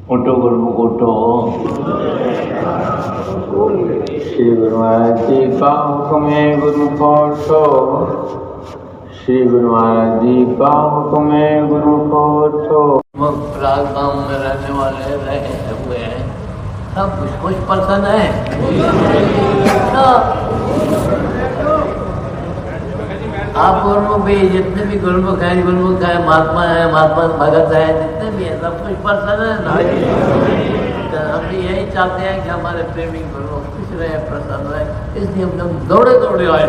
उठो गुरुमुख उठो। श्री गुरु महाराज जी का हुक्म है गुरुमुख उठो। श्री गुरु महाराज जी का हुक्म है गुरुमुख उठो। प्रयाग गांव में रहने वाले रहे हुए हैं सब कुछ पर्सन है। आप गुरुमुख भी जितने भी गुरुमुख है महात्मा है महात्मा भगत है जितने भी है सब कुछ पर्सन है ना। तो हम भी यही चाहते हैं कि हमारे प्रेमी गुरुमुख खुश रहे प्रसन्न रहे, इसलिए हम लोग दौड़े दौड़े आए।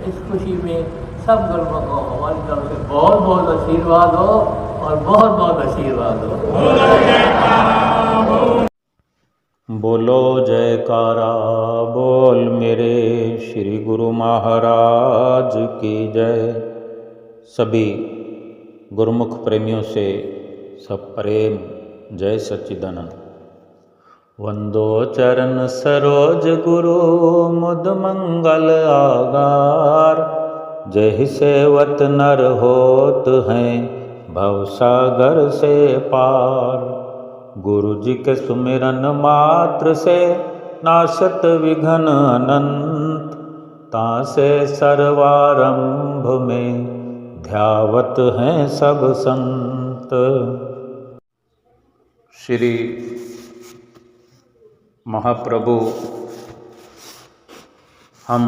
इस खुशी में सब गुरुमुख को हमारी तरफ से बहुत बहुत आशीर्वाद हो और बहुत बहुत आशीर्वाद हो। बोलो जयकारा बोल मेरे श्री गुरु महाराज की जय। सभी गुरुमुख प्रेमियों से सब प्रेम जय सच्चिदानंद। वंदो चरण सरोज गुरु मुद मंगल आगार। जय सेवत नर होत हैं भव सागर से पार। गुरु जी के सुमिरन मात्र से नाशत विघ्न अनंत। तासे सर्वारंभ में ध्यावत हैं सब संत। श्री महाप्रभु हम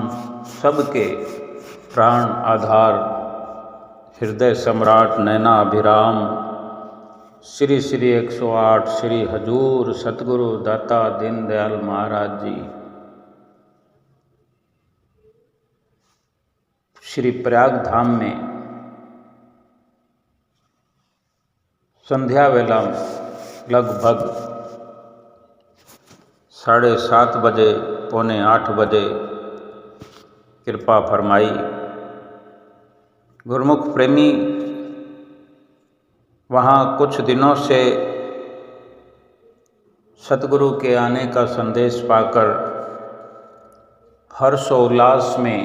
सबके प्राण आधार हृदय सम्राट नैनाभिराम श्री श्री 108 श्री हजूर सतगुरु दाता दीनदयाल महाराज जी श्री प्रयाग धाम में संध्या वेला लगभग 7:30 बजे 7:45 बजे कृपा फरमाई। गुरुमुख प्रेमी वहाँ कुछ दिनों से सतगुरु के आने का संदेश पाकर हर्षोल्लास में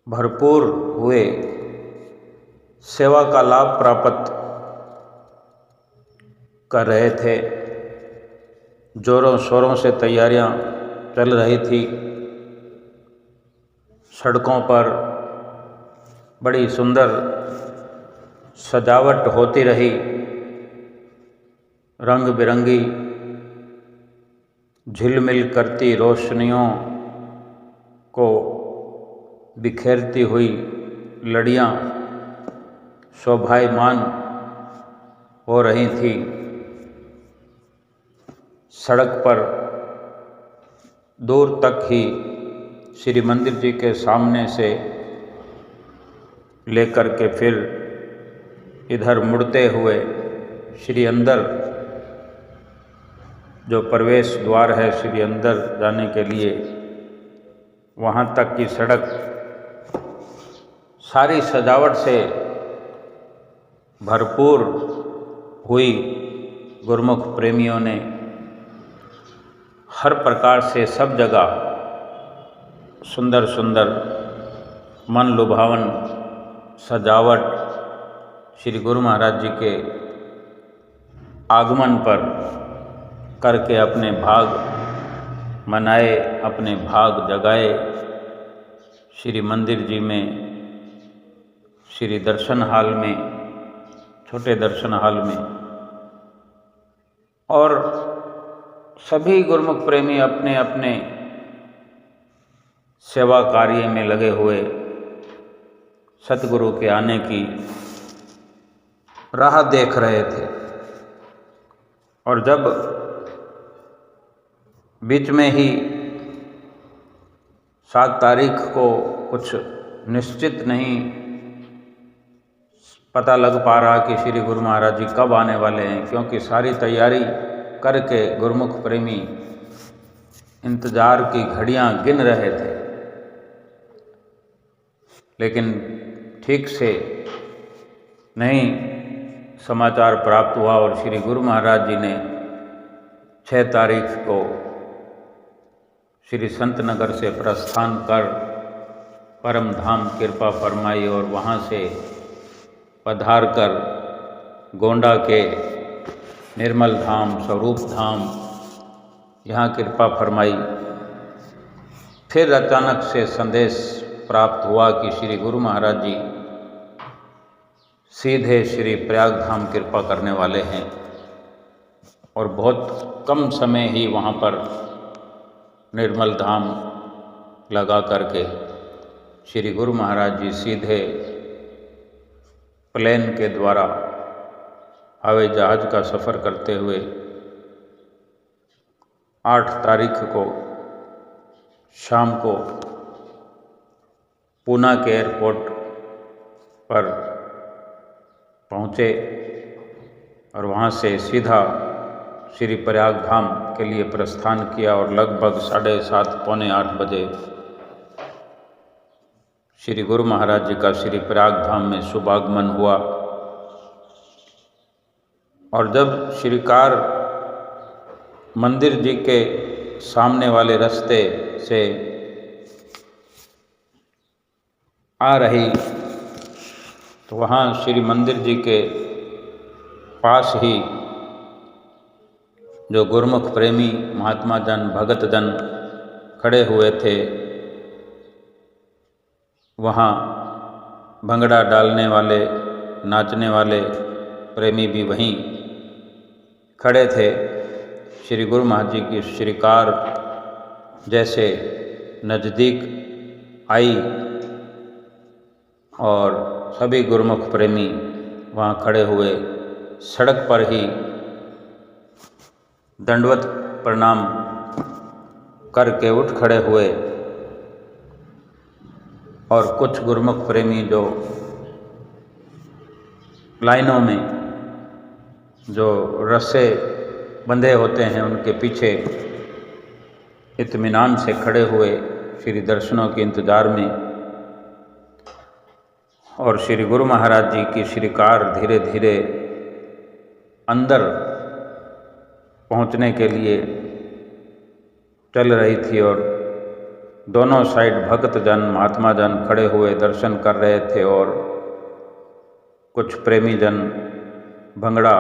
भरपूर हुए, सेवा का लाभ प्राप्त कर रहे थे। जोरों शोरों से तैयारियां चल रही थी। सड़कों पर बड़ी सुंदर सजावट होती रही, रंग बिरंगी झिलमिल करती रोशनियों को बिखेरती हुई लड़ियाँ शोभायमान हो रही थी। सड़क पर दूर तक ही श्री मंदिर जी के सामने से लेकर के फिर इधर मुड़ते हुए श्री अंदर जो प्रवेश द्वार है श्री अंदर जाने के लिए, वहाँ तक की सड़क सारी सजावट से भरपूर हुई। गुरुमुख प्रेमियों ने हर प्रकार से सब जगह सुंदर सुंदर मन लुभावन सजावट श्री गुरु महाराज जी के आगमन पर करके अपने भाग मनाए, अपने भाग जगाए। श्री मंदिर जी में श्री दर्शन हाल में, छोटे दर्शन हाल में, और सभी गुरुमुख प्रेमी अपने अपने सेवा कार्य में लगे हुए सतगुरु के आने की राह देख रहे थे। और जब बीच में ही 7 तारीख को कुछ निश्चित नहीं पता लग पा रहा कि श्री गुरु महाराज जी कब आने वाले हैं, क्योंकि सारी तैयारी करके गुरुमुख प्रेमी इंतज़ार की घड़ियां गिन रहे थे, लेकिन ठीक से नहीं समाचार प्राप्त हुआ। और श्री गुरु महाराज जी ने 6 तारीख को श्री संत नगर से प्रस्थान कर परम धाम कृपा फरमाई और वहाँ से पधार कर गोंडा के निर्मल धाम, स्वरूप धाम यहाँ कृपा फरमाई। फिर अचानक से संदेश प्राप्त हुआ कि श्री गुरु महाराज जी सीधे श्री प्रयाग धाम कृपा करने वाले हैं और बहुत कम समय ही वहाँ पर निर्मल धाम लगा करके श्री गुरु महाराज जी सीधे प्लेन के द्वारा हवाई जहाज़ का सफ़र करते हुए 8 तारीख को शाम को पूना के एयरपोर्ट पर पहुँचे और वहाँ से सीधा श्री प्रयाग धाम के लिए प्रस्थान किया और लगभग 7:30 पौने 8 बजे श्री गुरु महाराज जी का श्री प्रयाग धाम में शुभागमन हुआ। और जब श्रीकार मंदिर जी के सामने वाले रास्ते से आ रही तो वहाँ श्री मंदिर जी के पास ही जो गुरुमुख प्रेमी महात्मा जन, भगत जन खड़े हुए थे, वहाँ भंगड़ा डालने वाले, नाचने वाले प्रेमी भी वहीं खड़े थे। श्री गुरु महाराज जी की श्रीकार जैसे नज़दीक आई और सभी गुरुमुख प्रेमी वहाँ खड़े हुए सड़क पर ही दंडवत प्रणाम करके उठ खड़े हुए और कुछ गुरुमुख प्रेमी जो लाइनों में जो रस्से बंधे होते हैं उनके पीछे इत्मीनान से खड़े हुए श्री दर्शनों के इंतज़ार में। और श्री गुरु महाराज जी की श्रीकार धीरे धीरे अंदर पहुंचने के लिए चल रही थी और दोनों साइड भक्त जन, महात्मा जन खड़े हुए दर्शन कर रहे थे और कुछ प्रेमी जन भंगड़ा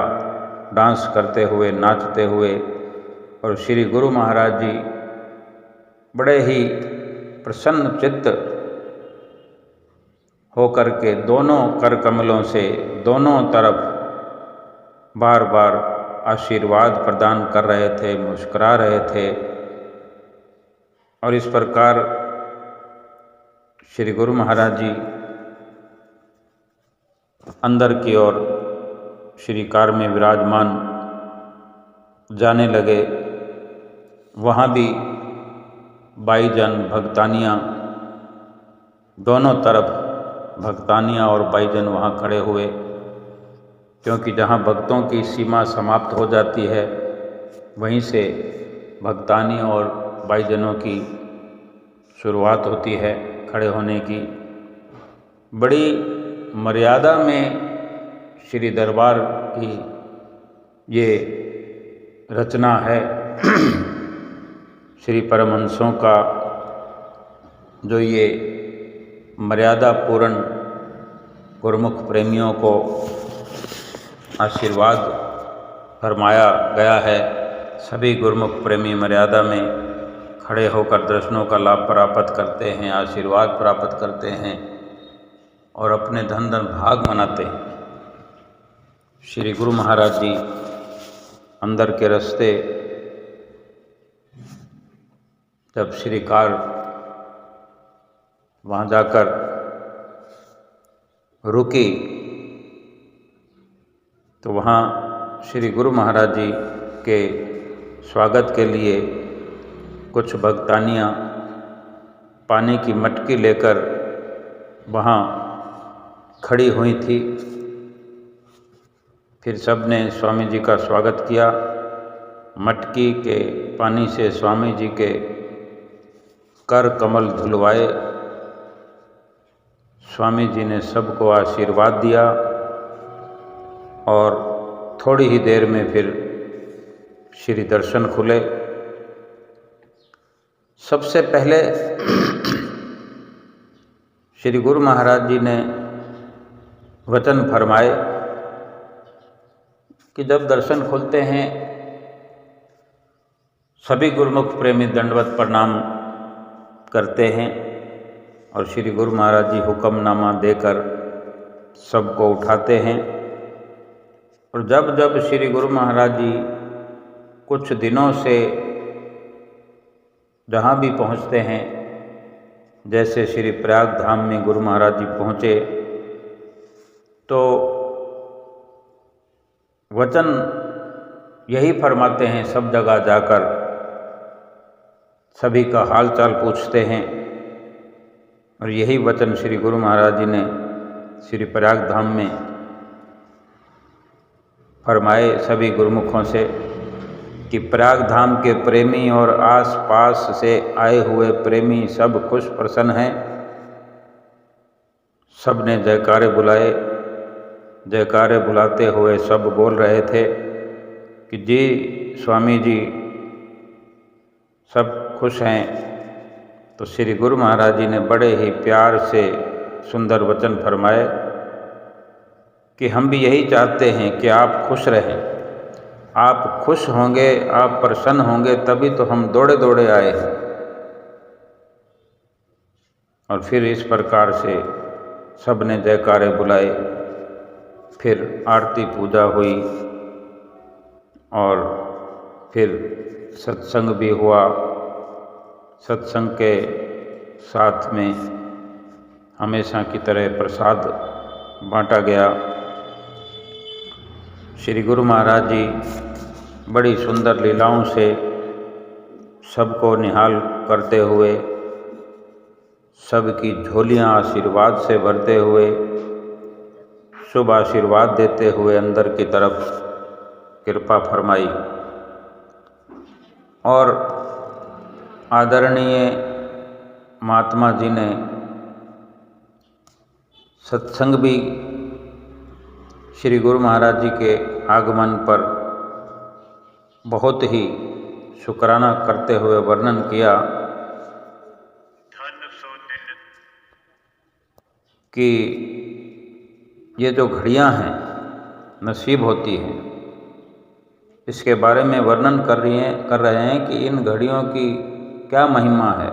डांस करते हुए, नाचते हुए। और श्री गुरु महाराज जी बड़े ही प्रसन्न चित्त होकर के दोनों कर कमलों से दोनों तरफ बार बार आशीर्वाद प्रदान कर रहे थे, मुस्कुरा रहे थे। और इस प्रकार श्री गुरु महाराज जी अंदर की ओर श्रीकार में विराजमान जाने लगे। वहाँ भी भाईजन, भक्तानियाँ, दोनों तरफ भक्तानियाँ और भाईजन वहाँ खड़े हुए, क्योंकि जहाँ भक्तों की सीमा समाप्त हो जाती है वहीं से भक्तानी और भाईजनों की शुरुआत होती है खड़े होने की। बड़ी मर्यादा में श्री दरबार की ये रचना है। श्री परमहंसों का जो ये मर्यादा पूर्ण गुरुमुख प्रेमियों को आशीर्वाद फरमाया गया है। सभी गुरुमुख प्रेमी मर्यादा में खड़े होकर दर्शनों का लाभ प्राप्त करते हैं, आशीर्वाद प्राप्त करते हैं और अपने धन धन भाग मनाते हैं। श्री गुरु महाराज जी अंदर के रास्ते जब श्रीकार वहाँ जाकर रुकी तो वहाँ श्री गुरु महाराज जी के स्वागत के लिए कुछ भक्तानियाँ पानी की मटकी लेकर वहाँ खड़ी हुई थी। फिर सब ने स्वामी जी का स्वागत किया। मटकी के पानी से स्वामी जी के कर कमल धुलवाए। स्वामी जी ने सबको आशीर्वाद दिया और थोड़ी ही देर में फिर श्री दर्शन खुले। सबसे पहले श्री गुरु महाराज जी ने वचन फरमाए कि जब दर्शन खुलते हैं सभी गुरुमुख प्रेमी दंडवत प्रणाम करते हैं और श्री गुरु महाराज जी हुक्मनामा देकर सबको उठाते हैं। और जब जब श्री गुरु महाराज जी कुछ दिनों से जहाँ भी पहुँचते हैं, जैसे श्री प्रयाग धाम में गुरु महाराज जी पहुँचे तो वचन यही फरमाते हैं, सब जगह जाकर सभी का हाल चाल पूछते हैं। और यही वचन श्री गुरु महाराज जी ने श्री प्रयाग धाम में फरमाए सभी गुरुमुखों से कि प्रयाग धाम के प्रेमी और आस पास से आए हुए प्रेमी सब खुश प्रसन्न हैं। सब ने जयकारे बुलाए, जयकारे बुलाते हुए सब बोल रहे थे कि जी स्वामी जी सब खुश हैं। तो श्री गुरु महाराज जी ने बड़े ही प्यार से सुंदर वचन फरमाए कि हम भी यही चाहते हैं कि आप खुश रहें। आप खुश होंगे, आप प्रसन्न होंगे, तभी तो हम दौड़े दौड़े आए हैं। और फिर इस प्रकार से सब ने जयकारे बुलाए, फिर आरती पूजा हुई और फिर सत्संग भी हुआ। सत्संग के साथ में हमेशा की तरह प्रसाद बांटा गया। श्री गुरु महाराज जी बड़ी सुंदर लीलाओं से सबको निहाल करते हुए, सबकी झोलियां आशीर्वाद से भरते हुए, शुभ आशीर्वाद देते हुए अंदर की तरफ कृपा फरमाई। और आदरणीय महात्मा जी ने सत्संग भी श्री गुरु महाराज जी के आगमन पर बहुत ही शुक्राना करते हुए वर्णन किया कि ये जो घड़ियां हैं नसीब होती हैं, इसके बारे में वर्णन कर रहे हैं कि इन घड़ियों की क्या महिमा है।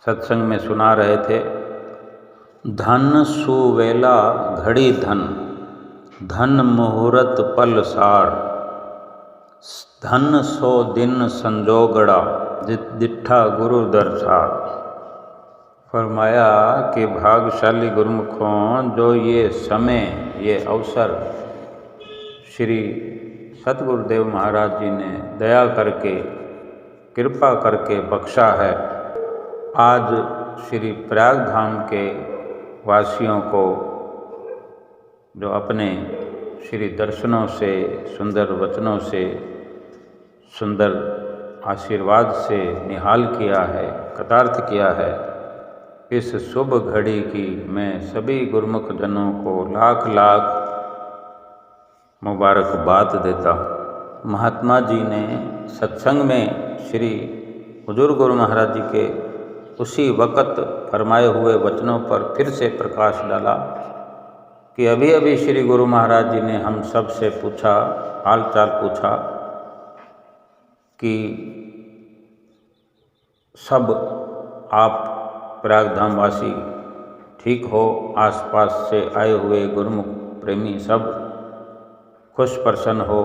सत्संग में सुना रहे थे, धन सुवेला घड़ी धन, धन मुहूर्त पल सार, धन सो दिन संजोगड़ा, दिठा गुरु दरसार। फरमाया कि भाग्यशाली गुरुमुखों, जो ये समय, ये अवसर श्री सतगुरुदेव महाराज जी ने दया करके, कृपा करके बख्शा है। आज श्री प्रयाग धाम के वासियों को जो अपने श्री दर्शनों से, सुंदर वचनों से, सुंदर आशीर्वाद से निहाल किया है, कृतार्थ किया है, इस शुभ घड़ी की मैं सभी गुरुमुख जनों को लाख लाख मुबारकबाद देता हूँ। महात्मा जी ने सत्संग में श्री हुजूर गुरु महाराज जी के उसी वक़्त फरमाए हुए वचनों पर फिर से प्रकाश डाला कि अभी अभी श्री गुरु महाराज जी ने हम सब से पूछा, हाल चाल पूछा कि सब आप प्रयागधाम वासी ठीक हो, आसपास से आए हुए गुरुमुख प्रेमी सब खुश प्रसन्न हो।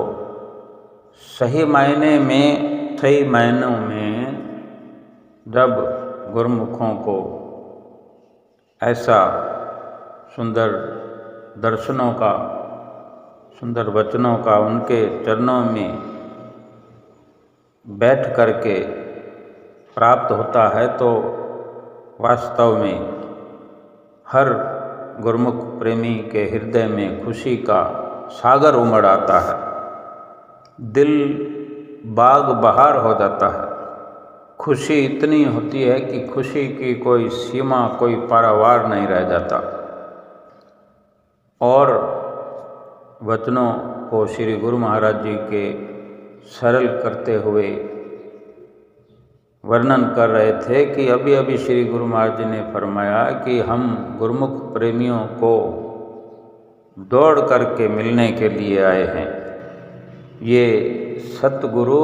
सही मायने में, सही मायनों में जब गुरुमुखों को ऐसा सुंदर दर्शनों का, सुंदर वचनों का उनके चरणों में बैठ करके प्राप्त होता है, तो वास्तव में हर गुरुमुख प्रेमी के हृदय में खुशी का सागर उमड़ आता है, दिल बाग बहार हो जाता है। खुशी इतनी होती है कि खुशी की कोई सीमा, कोई पारावार नहीं रह जाता। और वचनों को श्री गुरु महाराज जी के सरल करते हुए वर्णन कर रहे थे कि अभी अभी श्री गुरु महाराज जी ने फरमाया कि हम गुरुमुख प्रेमियों को दौड़ करके मिलने के लिए आए हैं। ये सतगुरु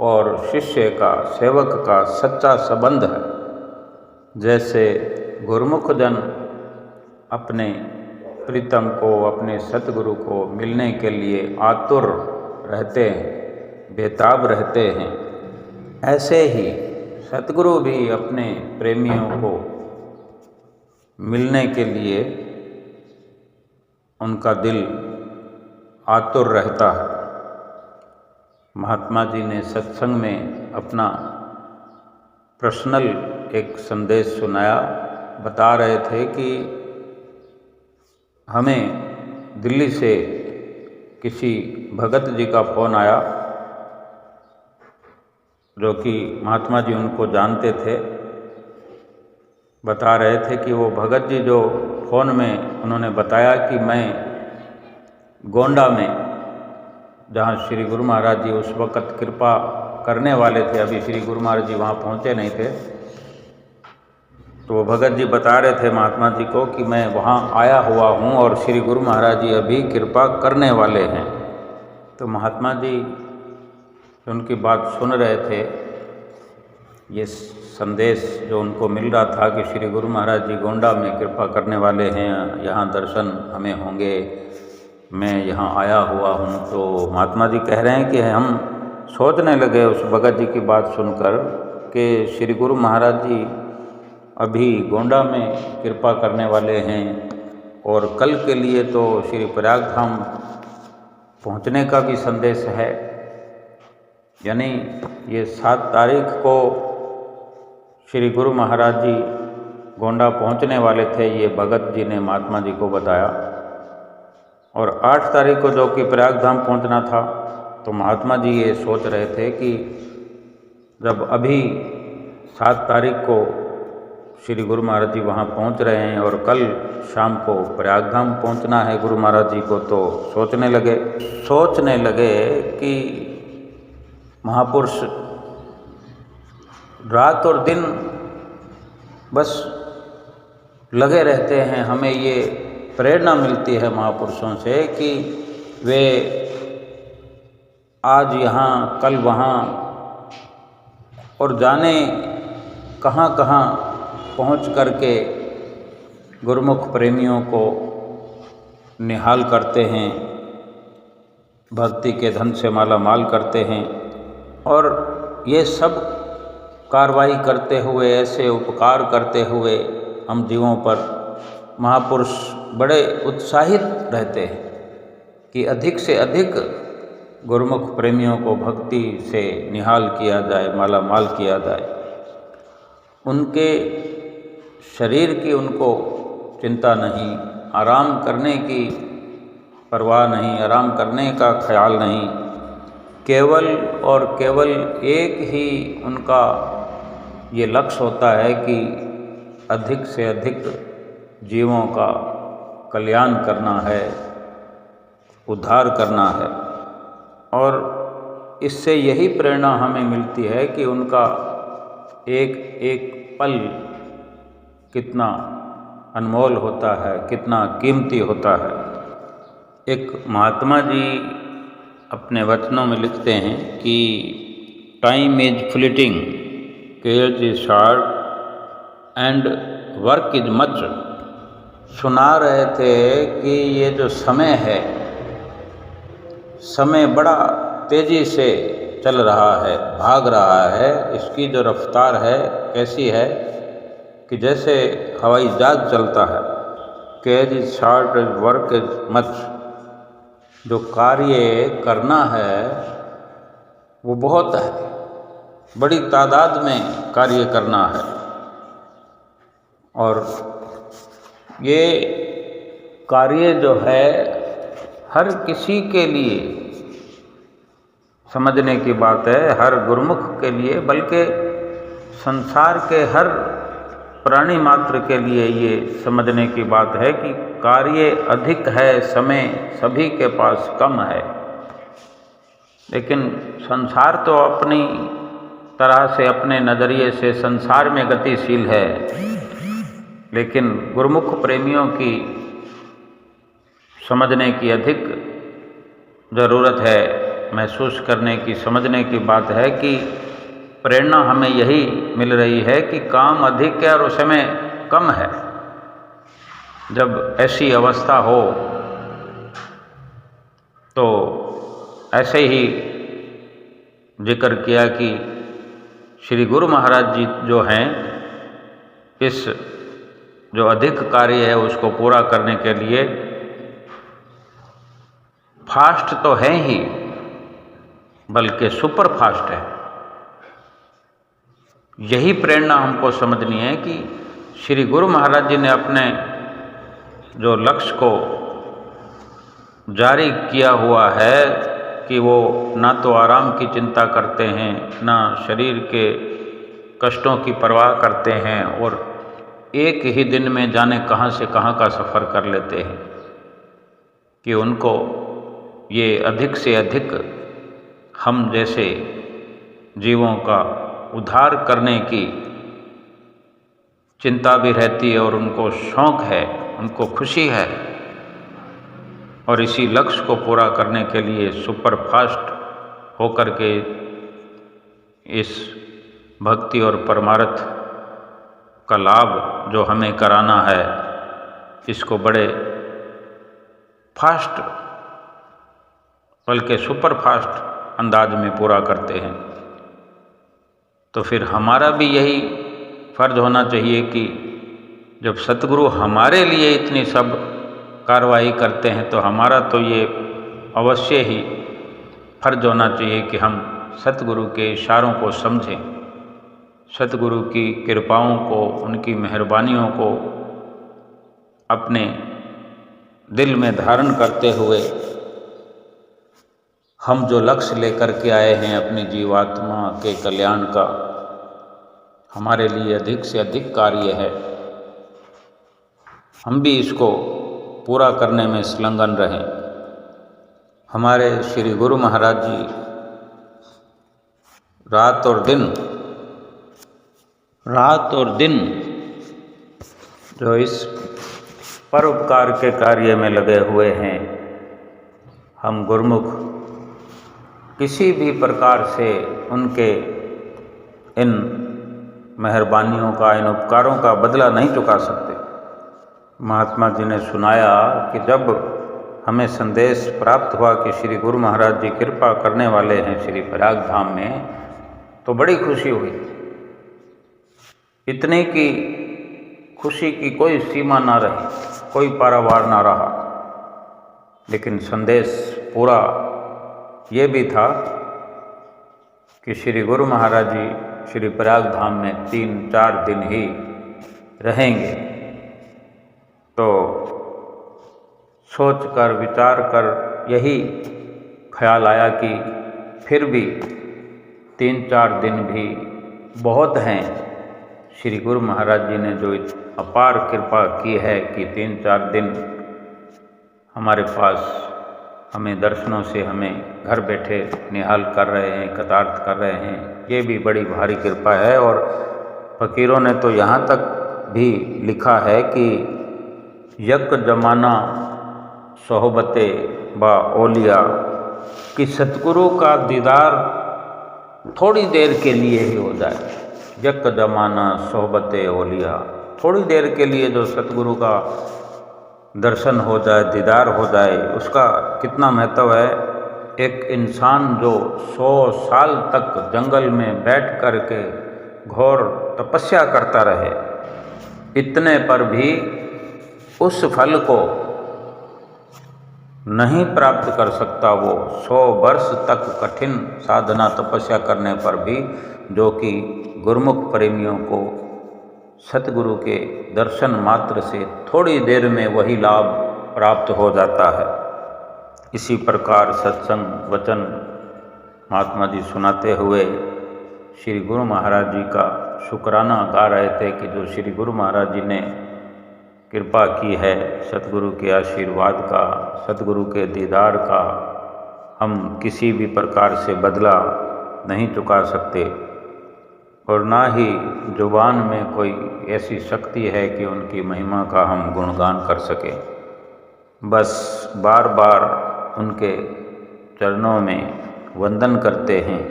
और शिष्य का, सेवक का सच्चा संबंध है। जैसे गुरुमुख जन अपने प्रीतम को, अपने सतगुरु को मिलने के लिए आतुर रहते हैं, बेताब रहते हैं, ऐसे ही सतगुरु भी अपने प्रेमियों को मिलने के लिए उनका दिल आतुर रहता है। महात्मा जी ने सत्संग में अपना पर्सनल एक संदेश सुनाया। बता रहे थे कि हमें दिल्ली से किसी भगत जी का फ़ोन आया, जो कि महात्मा जी उनको जानते थे। बता रहे थे कि वो भगत जी जो फ़ोन में उन्होंने बताया कि मैं गोंडा में, जहाँ श्री गुरु महाराज जी उस वक़्त कृपा करने वाले थे, अभी श्री गुरु महाराज जी वहाँ पहुँचे नहीं थे, तो वो भगत जी बता रहे थे महात्मा जी को कि मैं वहाँ आया हुआ हूँ और श्री गुरु महाराज जी अभी कृपा करने वाले हैं। तो महात्मा जी उनकी बात सुन रहे थे, ये संदेश जो उनको मिल रहा था कि श्री गुरु महाराज जी गोंडा में कृपा करने वाले हैं, यहाँ दर्शन हमें होंगे, मैं यहाँ आया हुआ हूँ। तो महात्मा जी कह रहे हैं कि हम सोचने लगे उस भगत जी की बात सुनकर कि श्री गुरु महाराज जी अभी गोंडा में कृपा करने वाले हैं और कल के लिए तो श्री प्रयाग धाम पहुँचने का भी संदेश है। यानी ये 7 तारीख को श्री गुरु महाराज जी गोंडा पहुंचने वाले थे, ये भगत जी ने महात्मा जी को बताया। और 8 तारीख को जो कि प्रयाग धाम पहुंचना था, तो महात्मा जी ये सोच रहे थे कि जब अभी 7 तारीख को श्री गुरु महाराज जी वहाँ पहुँच रहे हैं और कल शाम को प्रयाग धाम पहुँचना है गुरु महाराज जी को, तो सोचने लगे कि महापुरुष रात और दिन बस लगे रहते हैं। हमें ये प्रेरणा मिलती है महापुरुषों से कि वे आज यहाँ कल वहाँ और जाने कहाँ कहाँ पहुँच करके गुरुमुख प्रेमियों को निहाल करते हैं, भक्ति के धन से माला माल करते हैं। और ये सब कार्रवाई करते हुए, ऐसे उपकार करते हुए हम जीवों पर महापुरुष बड़े उत्साहित रहते हैं कि अधिक से अधिक गुरुमुख प्रेमियों को भक्ति से निहाल किया जाए, माला माल किया जाए। उनके शरीर की उनको चिंता नहीं, आराम करने की परवाह नहीं, आराम करने का ख्याल नहीं, केवल और केवल एक ही उनका ये लक्ष्य होता है कि अधिक से अधिक जीवों का कल्याण करना है, उद्धार करना है। और इससे यही प्रेरणा हमें मिलती है कि उनका एक एक पल कितना अनमोल होता है, कितना कीमती होता है। एक महात्मा जी अपने वचनों में लिखते हैं कि time is fleeting, care is short and work is much. सुना रहे थे कि ये जो समय है, समय बड़ा तेज़ी से चल रहा है, भाग रहा है। इसकी जो रफ्तार है कैसी है कि जैसे हवाई जहाज चलता है। Care is short and work is much. जो कार्य करना है वो बहुत है, बड़ी तादाद में कार्य करना है। और ये कार्य जो है हर किसी के लिए समझने की बात है, हर गुरुमुख के लिए, बल्कि संसार के हर प्राणी मात्र के लिए ये समझने की बात है कि कार्य अधिक है, समय सभी के पास कम है। लेकिन संसार तो अपनी तरह से अपने नज़रिए से संसार में गतिशील है, लेकिन गुरुमुख प्रेमियों की समझने की अधिक ज़रूरत है, महसूस करने की, समझने की बात है कि प्रेरणा हमें यही मिल रही है कि काम अधिक है और उस समय कम है। जब ऐसी अवस्था हो तो ऐसे ही जिक्र किया कि श्री गुरु महाराज जी जो हैं, इस जो अधिक कार्य है उसको पूरा करने के लिए फास्ट तो है ही, बल्कि सुपर फास्ट है। यही प्रेरणा हमको समझनी है कि श्री गुरु महाराज जी ने अपने जो लक्ष्य को जारी किया हुआ है कि वो ना तो आराम की चिंता करते हैं, ना शरीर के कष्टों की परवाह करते हैं, और एक ही दिन में जाने कहाँ से कहाँ का सफ़र कर लेते हैं, कि उनको ये अधिक से अधिक हम जैसे जीवों का उद्धार करने की चिंता भी रहती है, और उनको शौक़ है, उनको खुशी है, और इसी लक्ष्य को पूरा करने के लिए सुपर फास्ट होकर के इस भक्ति और परमार्थ का लाभ जो हमें कराना है, इसको बड़े फास्ट बल्कि सुपर फास्ट अंदाज में पूरा करते हैं। तो फिर हमारा भी यही फर्ज होना चाहिए कि जब सतगुरु हमारे लिए इतनी सब कार्रवाई करते हैं तो हमारा तो ये अवश्य ही फर्ज होना चाहिए कि हम सतगुरु के इशारों को समझें, सतगुरु की कृपाओं को, उनकी मेहरबानियों को अपने दिल में धारण करते हुए हम जो लक्ष्य लेकर के आए हैं अपनी जीवात्मा के कल्याण का, हमारे लिए अधिक से अधिक कार्य है, हम भी इसको पूरा करने में संलग्न रहें। हमारे श्री गुरु महाराज जी रात और दिन जो इस परोपकार के कार्य में लगे हुए हैं, हम गुरुमुख किसी भी प्रकार से उनके इन मेहरबानियों का, इन उपकारों का बदला नहीं चुका सकते। महात्मा जी ने सुनाया कि जब हमें संदेश प्राप्त हुआ कि श्री गुरु महाराज जी कृपा करने वाले हैं श्री प्रयाग धाम में, तो बड़ी खुशी हुई। इतने की खुशी की कोई सीमा ना रही, कोई पारावार ना रहा। लेकिन संदेश पूरा ये भी था कि श्री गुरु महाराज जी श्री प्रयाग धाम में 3-4 दिन ही रहेंगे। तो सोच कर, विचार कर यही ख्याल आया कि फिर भी 3-4 दिन भी बहुत हैं। श्री गुरु महाराज जी ने जो अपार कृपा की है कि 3-4 दिन हमारे पास हमें दर्शनों से हमें घर बैठे निहाल कर रहे हैं, कृतार्थ कर रहे हैं, ये भी बड़ी भारी कृपा है। और फ़कीरों ने तो यहाँ तक भी लिखा है कि यक जमाना सोहबते बा ओलिया, कि सतगुरु का दीदार थोड़ी देर के लिए ही हो जाए। यक जमाना सोहबते ओलिया, थोड़ी देर के लिए जो सतगुरु का दर्शन हो जाए, दीदार हो जाए, उसका कितना महत्व है। एक इंसान जो 100 साल तक जंगल में बैठ कर के घोर तपस्या करता रहे, इतने पर भी उस फल को नहीं प्राप्त कर सकता, वो 100 वर्ष तक कठिन साधना तपस्या करने पर भी, जो कि गुरुमुख प्रेमियों को सतगुरु के दर्शन मात्र से थोड़ी देर में वही लाभ प्राप्त हो जाता है। इसी प्रकार सत्संग वचन महात्मा जी सुनाते हुए श्री गुरु महाराज जी का शुक्राना गा रहे थे कि जो श्री गुरु महाराज जी ने कृपा की है, सतगुरु के आशीर्वाद का, सतगुरु के दीदार का हम किसी भी प्रकार से बदला नहीं चुका सकते। और ना ही जुबान में कोई ऐसी शक्ति है कि उनकी महिमा का हम गुणगान कर सकें। बस बार बार उनके चरणों में वंदन करते हैं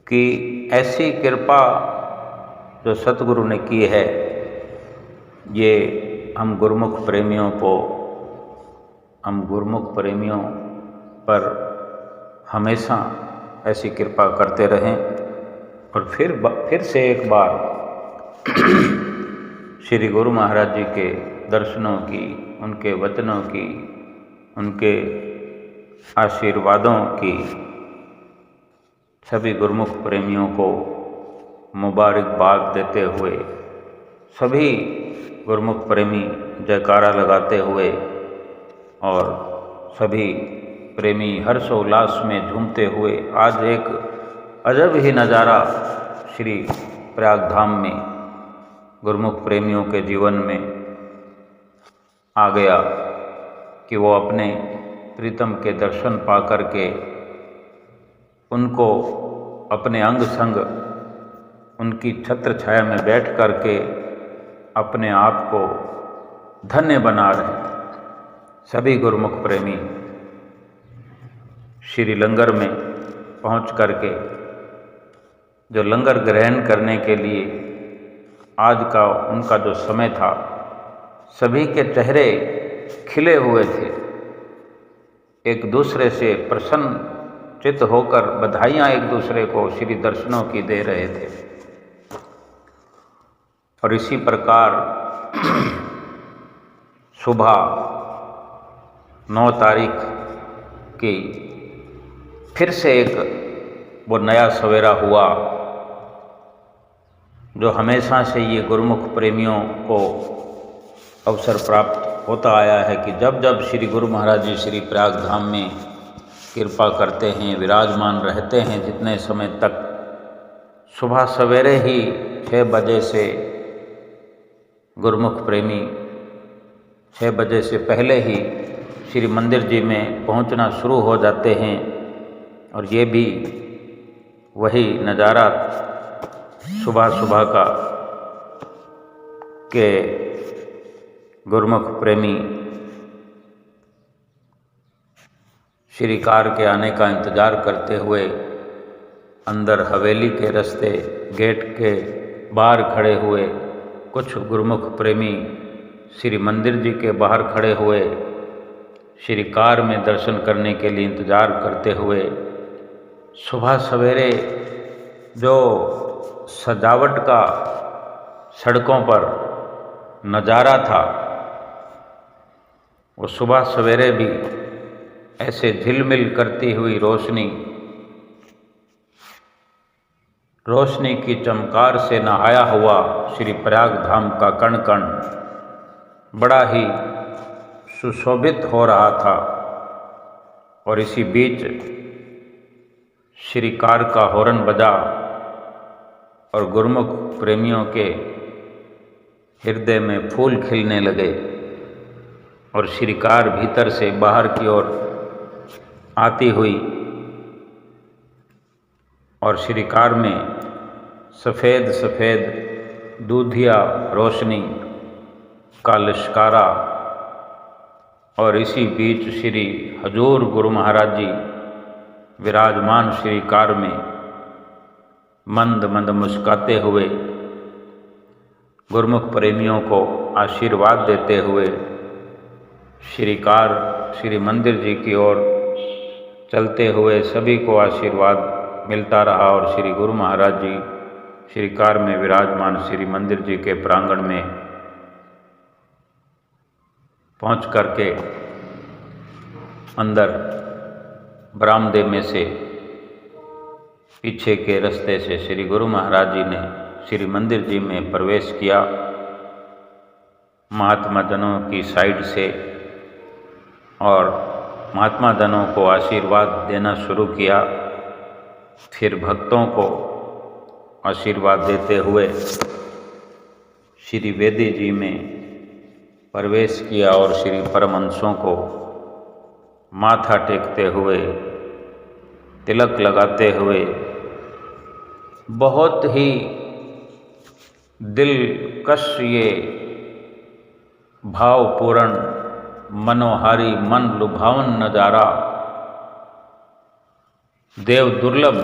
कि ऐसी कृपा जो सतगुरु ने की है, ये हम गुरुमुख प्रेमियों पर हमेशा ऐसी कृपा करते रहें। और फिर से एक बार श्री गुरु महाराज जी के दर्शनों की, उनके वचनों की, उनके आशीर्वादों की सभी गुरुमुख प्रेमियों को मुबारकबाद देते हुए, सभी गुरुमुख प्रेमी जयकारा लगाते हुए और सभी प्रेमी हर्षोल्लास में झूमते हुए, आज एक अजब ही नज़ारा श्री प्रयाग धाम में गुरुमुख प्रेमियों के जीवन में आ गया कि वो अपने प्रीतम के दर्शन पा कर के उनको अपने अंग संग उनकी छत्र छाया में बैठ कर के अपने आप को धन्य बना रहे सभी गुरुमुख प्रेमी श्री लंगर में पहुंच कर के जो लंगर ग्रहण करने के लिए आज का उनका जो समय था, सभी के चेहरे खिले हुए थे, एक दूसरे से प्रसन्न चित्त होकर बधाइयाँ एक दूसरे को श्री दर्शनों की दे रहे थे। और इसी प्रकार सुबह 9 तारीख की फिर से एक वो नया सवेरा हुआ जो हमेशा से ये गुरुमुख प्रेमियों को अवसर प्राप्त होता आया है कि जब जब श्री गुरु महाराज जी श्री प्रयाग धाम में कृपा करते हैं, विराजमान रहते हैं, जितने समय तक सुबह सवेरे ही 6 बजे से गुरुमुख प्रेमी 6 बजे से पहले ही श्री मंदिर जी में पहुंचना शुरू हो जाते हैं। और ये भी वही नज़ारा सुबह सुबह का के गुरुमुख प्रेमी श्री कार के आने का इंतज़ार करते हुए अंदर हवेली के रास्ते गेट के बाहर खड़े हुए, कुछ गुरुमुख प्रेमी श्री मंदिर जी के बाहर खड़े हुए श्री कार में दर्शन करने के लिए इंतज़ार करते हुए, सुबह सवेरे जो सजावट का सड़कों पर नज़ारा था, वो सुबह सवेरे भी ऐसे झिलमिल करती हुई रोशनी की चमकार से नहाया हुआ श्री प्रयाग धाम का कण कण बड़ा ही सुशोभित हो रहा था। और इसी बीच श्री कार का हॉर्न बजा और गुरुमुख प्रेमियों के हृदय में फूल खिलने लगे और श्री कार भीतर से बाहर की ओर आती हुई और श्री कार में सफ़ेद सफ़ेद दूधिया रोशनी का लिश्कारा। और इसी बीच श्री हजूर गुरु महाराज जी विराजमान श्री कार में मंद मंद मुस्काते हुए गुरुमुख प्रेमियों को आशीर्वाद देते हुए श्री कार श्री मंदिर जी की ओर चलते हुए सभी को आशीर्वाद मिलता रहा। और श्री गुरु महाराज जी श्री कार में विराजमान श्री मंदिर जी के प्रांगण में पहुंच करके अंदर बरामदे में से पीछे के रास्ते से श्री गुरु महाराज जी ने श्री मंदिर जी में प्रवेश किया, महात्मा जनों की साइड से, और महात्मा जनों को आशीर्वाद देना शुरू किया। फिर भक्तों को आशीर्वाद देते हुए श्री वेदी जी में प्रवेश किया और श्री परमहंसों को माथा टेकते हुए, तिलक लगाते हुए बहुत ही दिलकश ये भावपूर्ण मनोहारी मन लुभावन नज़ारा देव दुर्लभ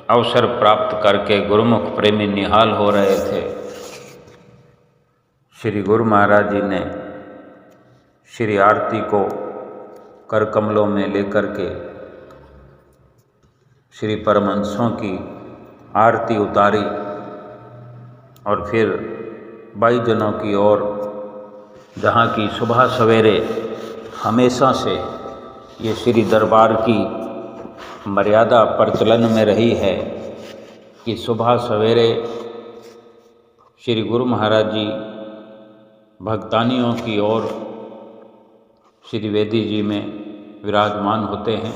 अवसर प्राप्त करके गुरुमुख प्रेमी निहाल हो रहे थे। श्री गुरु महाराज जी ने श्री आरती को कर कमलों में लेकर के श्री परमहंसों की आरती उतारी और फिर भाई जनों की ओर, जहाँ की सुबह सवेरे हमेशा से ये श्री दरबार की मर्यादा प्रचलन में रही है कि सुबह सवेरे श्री गुरु महाराज जी भक्तानियों की ओर श्री वेदी जी में विराजमान होते हैं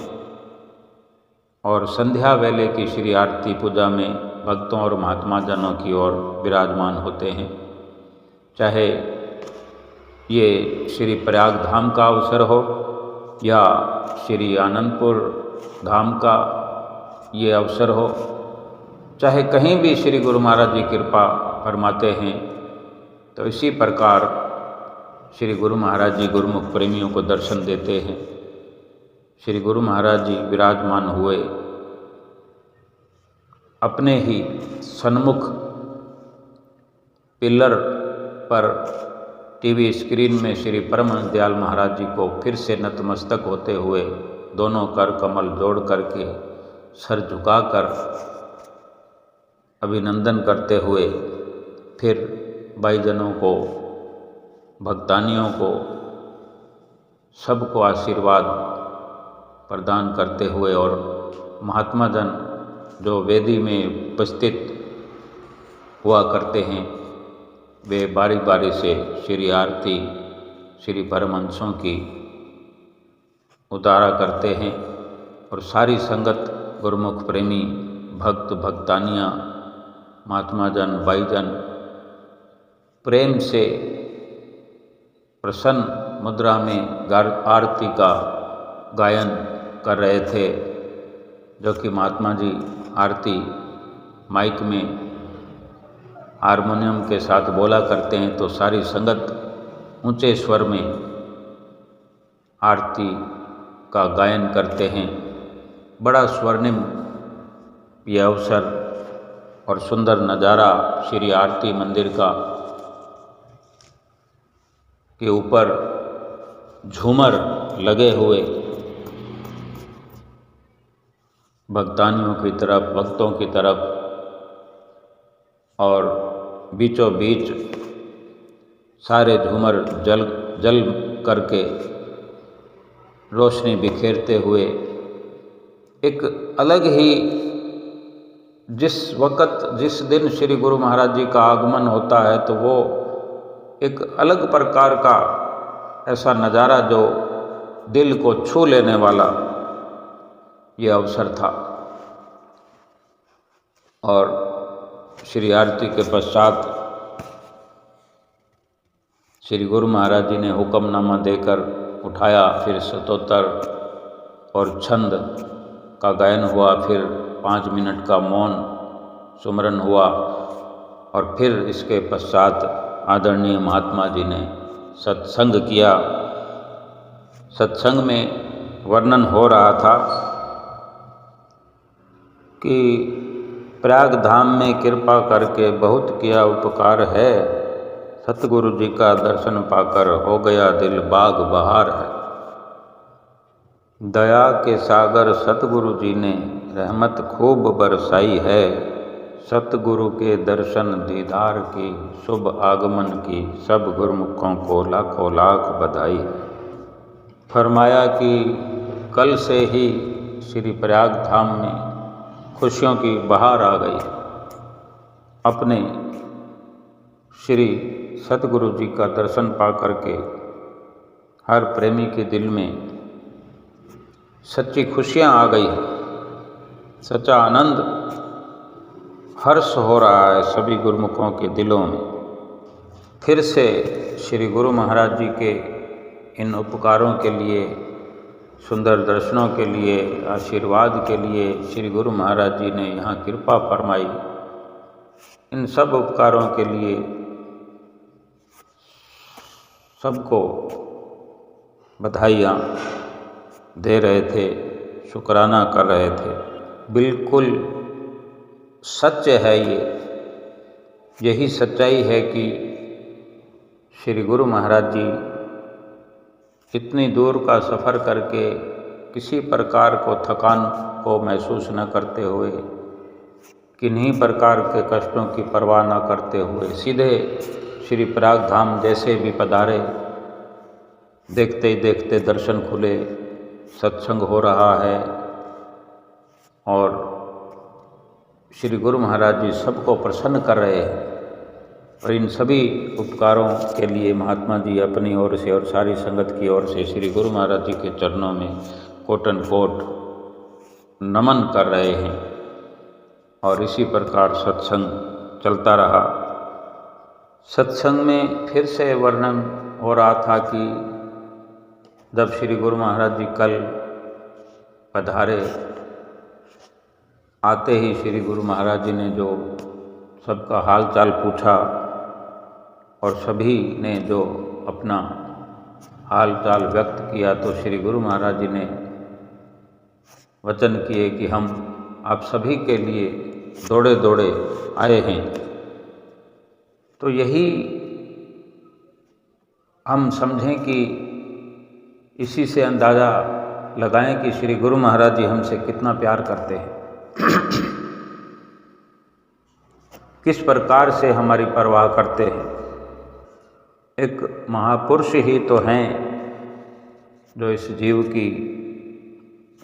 और संध्या वेले की श्री आरती पूजा में भक्तों और महात्मा जनों की ओर विराजमान होते हैं। चाहे ये श्री प्रयाग धाम का अवसर हो या श्री आनंदपुर धाम का ये अवसर हो, चाहे कहीं भी श्री गुरु महाराज जी कृपा फरमाते हैं, तो इसी प्रकार श्री गुरु महाराज जी गुरुमुख प्रेमियों को दर्शन देते हैं। श्री गुरु महाराज जी विराजमान हुए अपने ही सन्मुख पिलर पर टीवी स्क्रीन में श्री परमहंस दयाल महाराज जी को फिर से नतमस्तक होते हुए दोनों कर कमल जोड़ करके सर झुकाकर अभिनंदन करते हुए फिर भाईजनों को, भक्तानियों को, सबको आशीर्वाद प्रदान करते हुए और महात्मा जन जो वेदी में उपस्थित हुआ करते हैं, वे बारी बारी से श्री आरती श्री परमहंसों की उतारा करते हैं और सारी संगत गुरुमुख प्रेमी भक्त भक्तानियाँ, महात्मा जन, भाईजन प्रेम से प्रसन्न मुद्रा में आरती का गायन कर रहे थे, जो कि महात्मा जी आरती माइक में हारमोनियम के साथ बोला करते हैं, तो सारी संगत ऊंचे स्वर में आरती का गायन करते हैं। बड़ा स्वर्णिम यह अवसर और सुंदर नज़ारा श्री आरती मंदिर का के ऊपर झूमर लगे हुए भक्तानियों की तरफ, भक्तों की तरफ और बीचों बीच सारे झूमर जल करके रोशनी बिखेरते हुए एक अलग ही, जिस वक़्त जिस दिन श्री गुरु महाराज जी का आगमन होता है तो वो एक अलग प्रकार का ऐसा नज़ारा जो दिल को छू लेने वाला ये अवसर था। और श्री आरती के पश्चात श्री गुरु महाराज जी ने हुक्मनामा देकर उठाया, फिर स्तोत्र और छंद का गायन हुआ, फिर 5 मिनट का मौन सुमरन हुआ और फिर इसके पश्चात आदरणीय महात्मा जी ने सत्संग किया। सत्संग में वर्णन हो रहा था कि प्रयाग धाम में कृपा करके बहुत किया उपकार है, सतगुरु जी का दर्शन पाकर हो गया दिल बाग बहार है। दया के सागर सतगुरु जी ने रहमत खूब बरसाई है, सतगुरु के दर्शन दीदार की शुभ आगमन की सब गुरुमुखों को लाखों लाख बधाई है। फरमाया कि कल से ही श्री प्रयाग धाम में खुशियों की बहार आ गई। अपने श्री सतगुरु जी का दर्शन पा करके हर प्रेमी के दिल में सच्ची खुशियाँ आ गई, सच्चा आनंद हर्ष हो रहा है सभी गुरुमुखों के दिलों में। फिर से श्री गुरु महाराज जी के इन उपकारों के लिए सुंदर दर्शनों के लिए, आशीर्वाद के लिए श्री गुरु महाराज जी ने यहाँ कृपा फरमाई। इन सब उपकारों के लिए सबको बधाइयाँ दे रहे थे, शुक्राना कर रहे थे। बिल्कुल सच है यही सच्चाई है कि श्री गुरु महाराज जी इतनी दूर का सफ़र करके किसी प्रकार को थकान को महसूस न करते हुए, किन्हीं प्रकार के कष्टों की परवाह न करते हुए सीधे श्री प्रयाग धाम जैसे भी पधारे। देखते ही देखते दर्शन खुले, सत्संग हो रहा है और श्री गुरु महाराज जी सबको प्रसन्न कर रहे हैं। और इन सभी उपकारों के लिए महात्मा जी अपनी ओर से और सारी संगत की ओर से श्री गुरु महाराज जी के चरणों में कोटन कोट नमन कर रहे हैं। और इसी प्रकार सत्संग चलता रहा। सत्संग में फिर से वर्णन हो रहा था कि जब श्री गुरु महाराज जी कल पधारे, आते ही श्री गुरु महाराज जी ने जो सबका हाल चाल पूछा और सभी ने जो अपना हाल चाल व्यक्त किया, तो श्री गुरु महाराज जी ने वचन किए कि हम आप सभी के लिए दौड़े दौड़े आए हैं। तो यही हम समझें कि इसी से अंदाज़ा लगाएं कि श्री गुरु महाराज जी हमसे कितना प्यार करते हैं, किस प्रकार से हमारी परवाह करते हैं। एक महापुरुष ही तो हैं जो इस जीव की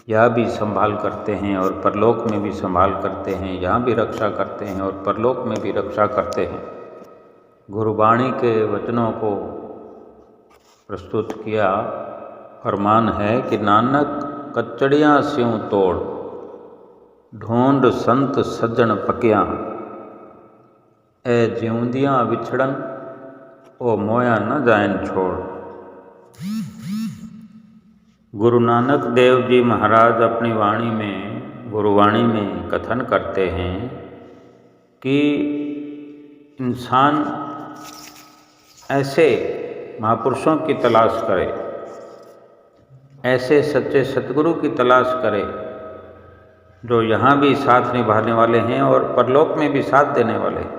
यह भी संभाल करते हैं और परलोक में भी संभाल करते हैं, यहाँ भी रक्षा करते हैं और परलोक में भी रक्षा करते हैं। गुरुवाणी के वचनों को प्रस्तुत किया। फरमान है कि नानक कचड़ियाँ स्यों तोड़, ढूंढ संत सज्जन पकियाँ, ए जिਉਂदियाँ विछड़न ओ मोया न जायन छोड़। गुरु नानक देव जी महाराज अपनी वाणी में, गुरुवाणी में कथन करते हैं कि इंसान ऐसे महापुरुषों की तलाश करे, ऐसे सच्चे सतगुरु की तलाश करे जो यहाँ भी साथ निभाने वाले हैं और परलोक में भी साथ देने वाले हैं।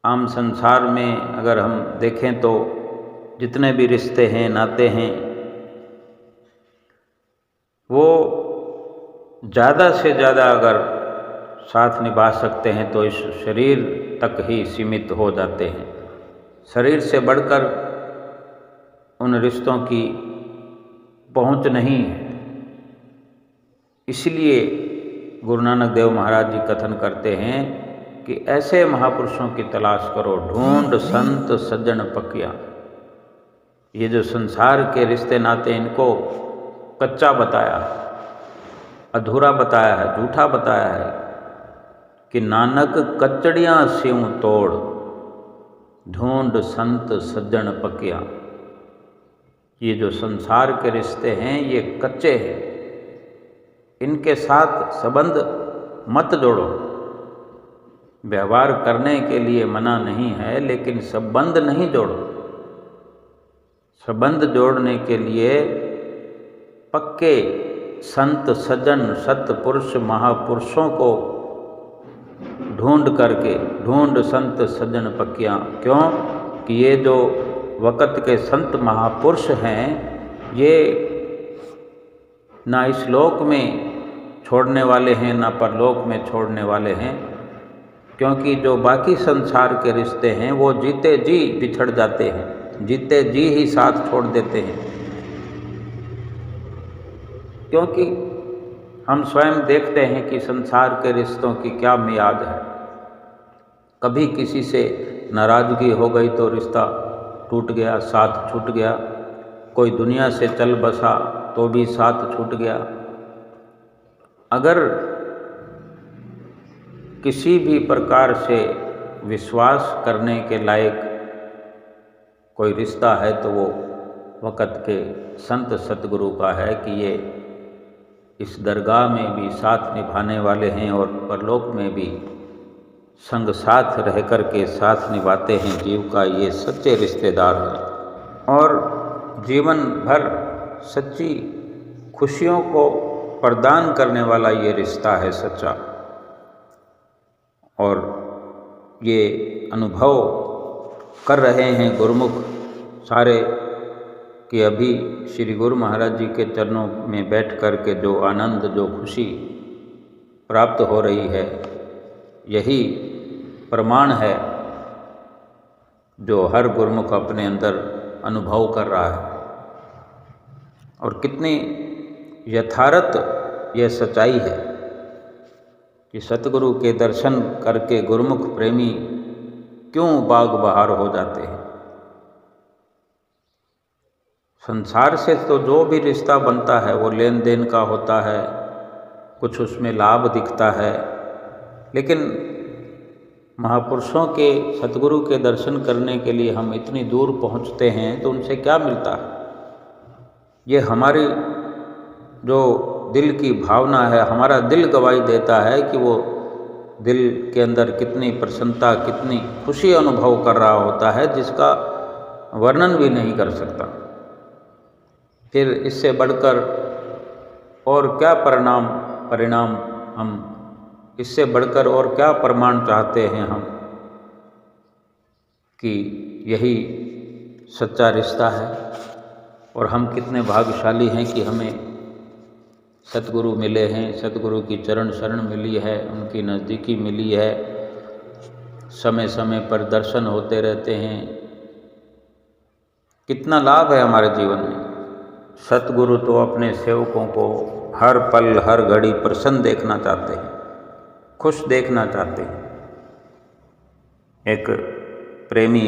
आम संसार में अगर हम देखें तो जितने भी रिश्ते हैं, नाते हैं, वो ज़्यादा से ज़्यादा अगर साथ निभा सकते हैं तो इस शरीर तक ही सीमित हो जाते हैं। शरीर से बढ़कर उन रिश्तों की पहुंच नहीं है। इसलिए गुरु नानक देव महाराज जी कथन करते हैं कि ऐसे महापुरुषों की तलाश करो, ढूंढ संत सज्जन पकिया। ये जो संसार के रिश्ते नाते, इनको कच्चा बताया है, अधूरा बताया है, झूठा बताया है कि नानक कचड़ियाँ स्यों तोड़, ढूंढ संत सज्जन पकिया। ये जो संसार के रिश्ते हैं ये कच्चे हैं, इनके साथ संबंध मत जोड़ो। व्यवहार करने के लिए मना नहीं है, लेकिन संबंध नहीं जोड़ो। संबंध जोड़ने के लिए पक्के संत सज्जन सत्पुरुष महापुरुषों को ढूंढ करके, ढूंढ संत सज्जन पक्कियाँ। क्यों कि ये जो वक़्त के संत महापुरुष हैं, ये ना इस लोक में छोड़ने वाले हैं ना परलोक में छोड़ने वाले हैं। क्योंकि जो बाकी संसार के रिश्ते हैं वो जीते जी बिछड़ जाते हैं, जीते जी ही साथ छोड़ देते हैं। क्योंकि हम स्वयं देखते हैं कि संसार के रिश्तों की क्या मियाद है। कभी किसी से नाराज़गी हो गई तो रिश्ता टूट गया, साथ छूट गया। कोई दुनिया से चल बसा तो भी साथ छूट गया। अगर किसी भी प्रकार से विश्वास करने के लायक कोई रिश्ता है तो वो वक़्त के संत सतगुरु का है कि ये इस दरगाह में भी साथ निभाने वाले हैं और परलोक में भी संग साथ रह कर के साथ निभाते हैं जीव का, ये सच्चे रिश्तेदार हैं। और जीवन भर सच्ची खुशियों को प्रदान करने वाला ये रिश्ता है सच्चा। और ये अनुभव कर रहे हैं गुरुमुख सारे कि अभी श्री गुरु महाराज जी के चरणों में बैठ कर के जो आनंद, जो खुशी प्राप्त हो रही है, यही प्रमाण है जो हर गुरुमुख अपने अंदर अनुभव कर रहा है। और कितनी यथार्थ यह सच्चाई है कि सतगुरु के दर्शन करके गुरुमुख प्रेमी क्यों बाग बहार हो जाते हैं। संसार से तो जो भी रिश्ता बनता है वो लेन देन का होता है, कुछ उसमें लाभ दिखता है, लेकिन महापुरुषों के, सतगुरु के दर्शन करने के लिए हम इतनी दूर पहुंचते हैं तो उनसे क्या मिलता है? ये हमारी जो दिल की भावना है, हमारा दिल गवाही देता है कि वो दिल के अंदर कितनी प्रसन्नता, कितनी खुशी अनुभव कर रहा होता है जिसका वर्णन भी नहीं कर सकता। फिर इससे बढ़कर और क्या परिणाम हम, इससे बढ़कर और क्या प्रमाण चाहते हैं हम कि यही सच्चा रिश्ता है। और हम कितने भाग्यशाली हैं कि हमें सतगुरु मिले हैं, सतगुरु की चरण शरण मिली है, उनकी नज़दीकी मिली है, समय समय पर दर्शन होते रहते हैं। कितना लाभ है हमारे जीवन में। सतगुरु तो अपने सेवकों को हर पल हर घड़ी प्रसन्न देखना चाहते हैं, खुश देखना चाहते हैं। एक प्रेमी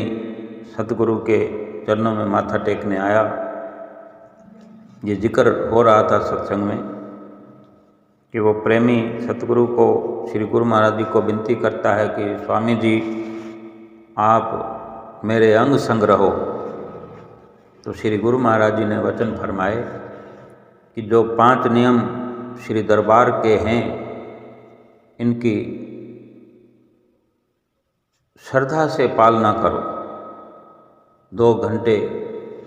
सतगुरु के चरणों में माथा टेकने आया, ये जिक्र हो रहा था सत्संग में कि वो प्रेमी सतगुरु को, श्री गुरु महाराज जी को विनती करता है कि स्वामी जी आप मेरे अंग संग रहो। तो श्री गुरु महाराज जी ने वचन फरमाए कि जो 5 नियम श्री दरबार के हैं, इनकी श्रद्धा से पालना करो, 2 घंटे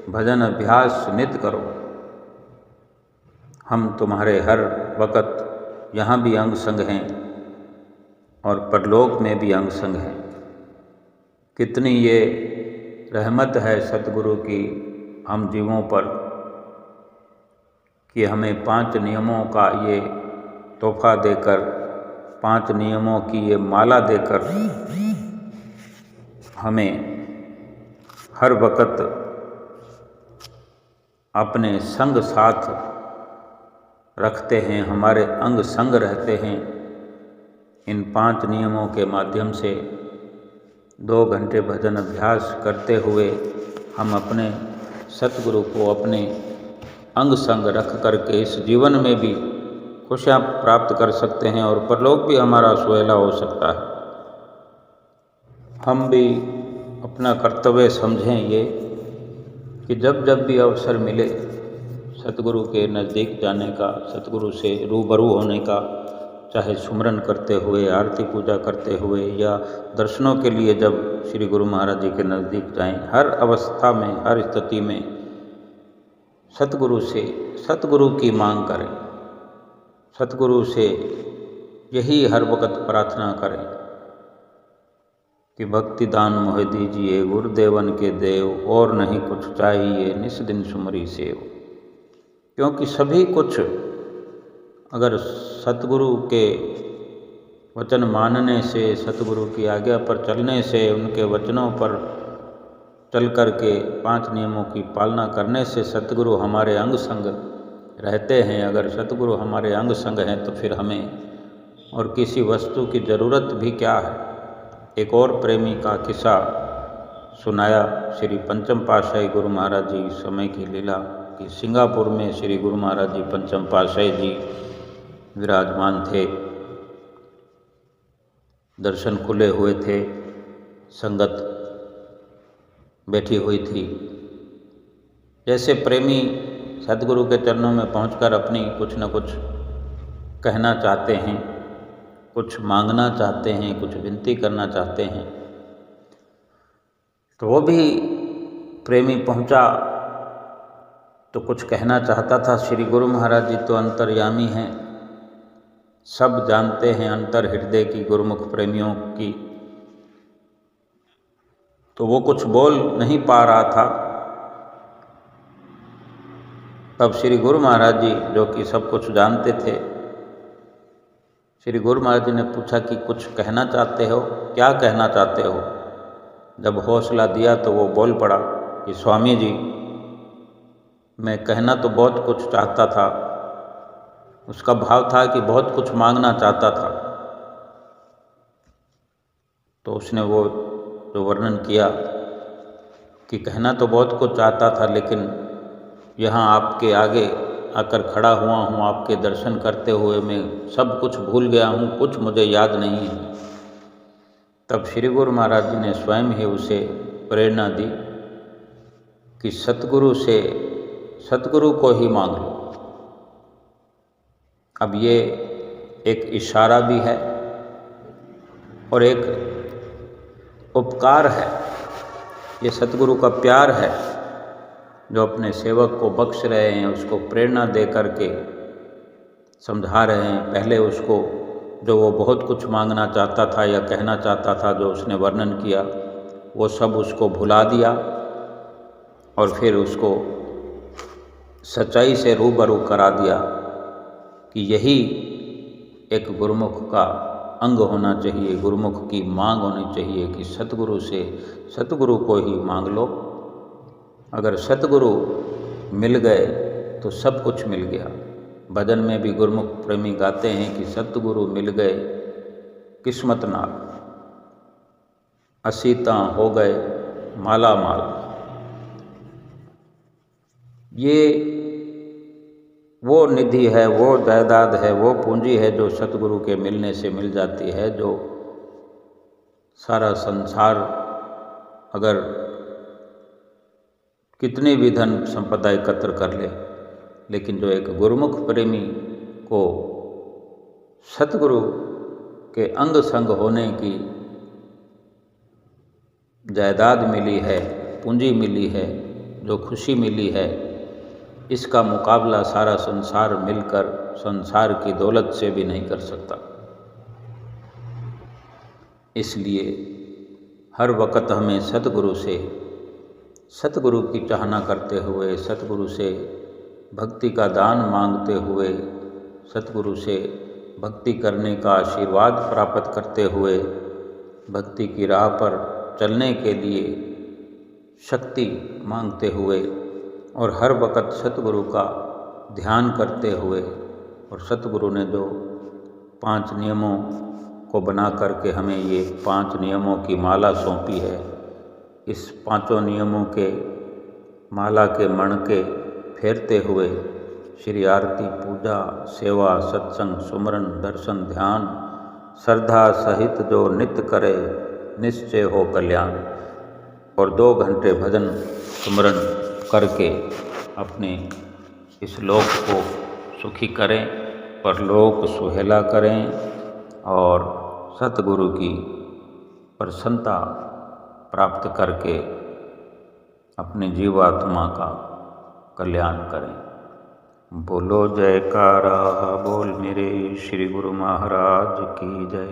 भजन अभ्यास नित्य करो। हम तुम्हारे हर वक़्त यहाँ भी अंग संग हैं और परलोक में भी अंग संग हैं। कितनी ये रहमत है सतगुरु की हम जीवों पर कि हमें 5 नियमों का ये तोहफा देकर, 5 नियमों की ये माला देकर हमें हर वक़्त अपने संग साथ रखते हैं, हमारे अंग संग रहते हैं। इन 5 नियमों के माध्यम से 2 घंटे भजन अभ्यास करते हुए हम अपने सतगुरु को अपने अंग संग रख करके इस जीवन में भी खुशियाँ प्राप्त कर सकते हैं और परलोक भी हमारा सुहेला हो सकता है। हम भी अपना कर्तव्य समझें ये कि जब जब भी अवसर मिले सतगुरु के नज़दीक जाने का, सतगुरु से रूबरू होने का, चाहे सुमरन करते हुए, आरती पूजा करते हुए या दर्शनों के लिए जब श्री गुरु महाराज जी के नज़दीक जाएं, हर अवस्था में, हर स्थिति में सतगुरु से सतगुरु की मांग करें, सतगुरु से यही हर वक़्त प्रार्थना करें कि भक्ति दान मोह दीजिए गुरुदेवन के देव, और नहीं कुछ चाहिए निस दिन सुमरी सेव। क्योंकि सभी कुछ अगर सतगुरु के वचन मानने से, सतगुरु की आज्ञा पर चलने से, उनके वचनों पर चल कर के 5 नियमों की पालना करने से सतगुरु हमारे अंग संग रहते हैं। अगर सतगुरु हमारे अंग संग हैं तो फिर हमें और किसी वस्तु की ज़रूरत भी क्या है। एक और प्रेमी का किस्सा सुनाया श्री पंचम पातशाही गुरु महाराज जी समय की लीला कि सिंगापुर में श्री गुरु महाराज जी पंचम पातशाही जी विराजमान थे, दर्शन खुले हुए थे, संगत बैठी हुई थी। जैसे प्रेमी सदगुरु के चरणों में पहुंचकर अपनी कुछ न कुछ कहना चाहते हैं, कुछ मांगना चाहते हैं, कुछ विनती करना चाहते हैं, तो वो भी प्रेमी पहुंचा तो कुछ कहना चाहता था। श्री गुरु महाराज जी तो अंतर्यामी हैं, सब जानते हैं अंतर हृदय की गुरुमुख प्रेमियों की। तो वो कुछ बोल नहीं पा रहा था। तब श्री गुरु महाराज जी जो कि सब कुछ जानते थे, श्री गुरु महाराज जी ने पूछा कि कुछ कहना चाहते हो, क्या कहना चाहते हो? जब हौसला दिया तो वो बोल पड़ा कि स्वामी जी, मैं कहना तो बहुत कुछ चाहता था। उसका भाव था कि बहुत कुछ मांगना चाहता था। तो उसने वो जो वर्णन किया कि कहना तो बहुत कुछ चाहता था, लेकिन यहाँ आपके आगे आकर खड़ा हुआ हूँ, आपके दर्शन करते हुए मैं सब कुछ भूल गया हूँ, कुछ मुझे याद नहीं है। तब श्री गुरु महाराज जी ने स्वयं ही उसे प्रेरणा दी कि सतगुरु से सतगुरु को ही मांग लो। अब ये एक इशारा भी है और एक उपकार है। ये सतगुरु का प्यार है जो अपने सेवक को बख्श रहे हैं, उसको प्रेरणा दे करके समझा रहे हैं। पहले उसको जो वो बहुत कुछ मांगना चाहता था या कहना चाहता था, जो उसने वर्णन किया, वो सब उसको भुला दिया और फिर उसको सच्चाई से रूबरू करा दिया कि यही एक गुरुमुख का अंग होना चाहिए, गुरुमुख की मांग होनी चाहिए कि सतगुरु से सतगुरु को ही मांग लो। अगर सतगुरु मिल गए तो सब कुछ मिल गया। भजन में भी गुरुमुख प्रेमी गाते हैं कि सतगुरु मिल गए किस्मत नाल, असीता हो गए माला माल। ये वो निधि है, वो जायदाद है, वो पूंजी है जो सतगुरु के मिलने से मिल जाती है। जो सारा संसार अगर कितनी भी धन संपदा एकत्र कर ले, लेकिन जो एक गुरुमुख प्रेमी को सतगुरु के अंग संग होने की जायदाद मिली है, पूंजी मिली है, जो खुशी मिली है, इसका मुकाबला सारा संसार मिलकर संसार की दौलत से भी नहीं कर सकता। इसलिए हर वक्त हमें सतगुरु की चाहना करते हुए, सतगुरु से भक्ति का दान मांगते हुए, सतगुरु से भक्ति करने का आशीर्वाद प्राप्त करते हुए, भक्ति की राह पर चलने के लिए शक्ति मांगते हुए और हर वक्त सतगुरु का ध्यान करते हुए, और सतगुरु ने जो 5 नियमों को बना करके हमें ये 5 नियमों की माला सौंपी है, इस 5 नियमों के माला के मणके फेरते हुए श्री आरती, पूजा, सेवा, सत्संग, सुमरन, दर्शन, ध्यान श्रद्धा सहित जो नित्य करे निश्चय हो कल्याण, और 2 घंटे भजन सुमरन करके अपने इस लोक को सुखी करें, परलोक सुहेला करें और सतगुरु की प्रसन्नता प्राप्त करके अपनी जीवात्मा का कल्याण करें। बोलो जयकारा बोल मेरे श्री गुरु महाराज की जय।